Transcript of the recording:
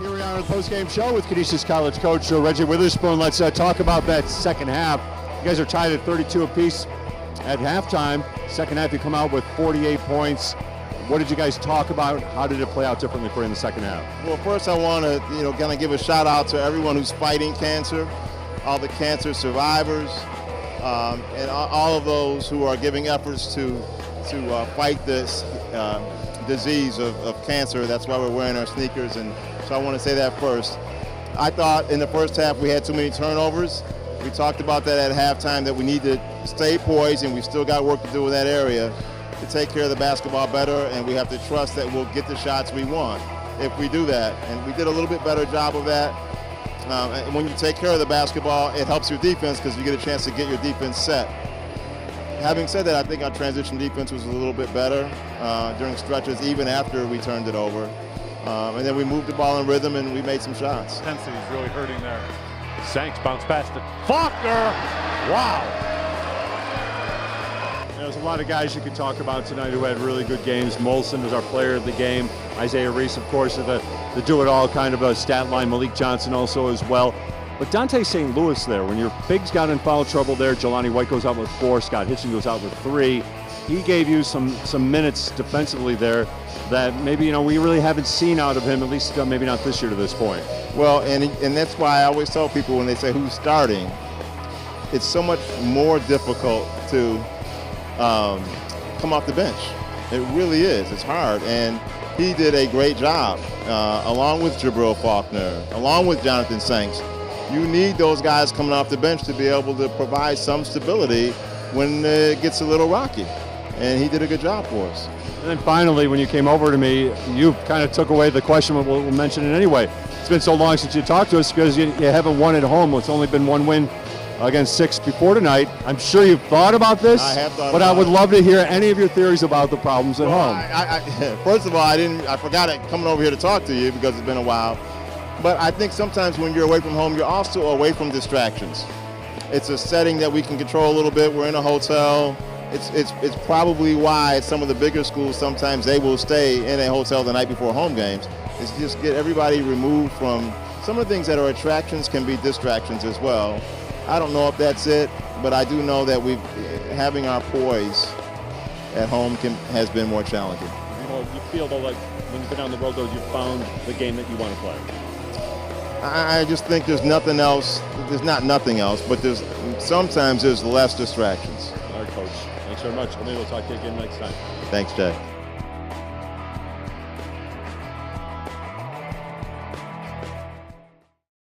Here we are on the post-game show with Canisius College coach Reggie Witherspoon. Let's talk about that second half. You guys are tied at 32 apiece at halftime. Second half, you come out with 48 points. What did you guys talk about? How did it play out differently for you in the second half? Well, first I want to, kind of give a shout out to everyone who's fighting cancer, all the cancer survivors, and all of those who are giving efforts to fight this disease of cancer. That's why we're wearing our sneakers, and so I want to say that first. I thought in the first half we had too many turnovers. We talked about that at halftime, that we need to stay poised, and we still got work to do in that area to take care of the basketball better, and we have to trust that we'll get the shots we want if we do that. And we did a little bit better job of that. And when you take care of the basketball, it helps your defense because you get a chance to get your defense set. Having said that, I think our transition defense was a little bit better during stretches, even after we turned it over. And then we moved the ball in rhythm and we made some shots. Intensity is really hurting there. Sanks bounce past it. Faulkner! Wow! There's a lot of guys you could talk about tonight who had really good games. Molson was our player of the game. Isaiah Reese, of course, the do-it-all kind of a stat line. Malik Johnson also as well. But Dante St. Louis there, when your bigs got in foul trouble there, Jelani White goes out with 4, Scott Hitchens goes out with 3. He gave you some minutes defensively there that maybe we really haven't seen out of him, at least maybe not this year to this point. Well, and that's why I always tell people when they say who's starting, it's so much more difficult to come off the bench. It really is. It's hard, and he did a great job along with Jabril Faulkner, along with Jonathan Sanks. You need those guys coming off the bench to be able to provide some stability when it gets a little rocky, and he did a good job for us. And then finally, when you came over to me, you kind of took away the question, but we'll mention it anyway. It's been so long since you talked to us because you haven't won at home. It's only been one win against 6 before tonight. I'm sure you've thought about this, I have thought but I would love to hear any of your theories about the problems at home. First of all, I forgot it coming over here to talk to you because it's been a while. But I think sometimes when you're away from home, you're also away from distractions. It's a setting that we can control a little bit. We're in a hotel. It's probably why at some of the bigger schools sometimes they will stay in a hotel the night before home games. It's just get everybody removed from some of the things that are attractions can be distractions as well. I don't know if that's it, but I do know that having our poise at home has been more challenging. You feel though like when you've been on the road, though, you've found the game that you want to play. I just think there's nothing else. There's not nothing else, but sometimes there's less distractions. All right, Coach. Thanks very much. Maybe we'll talk to you again next time. Thanks, Jay.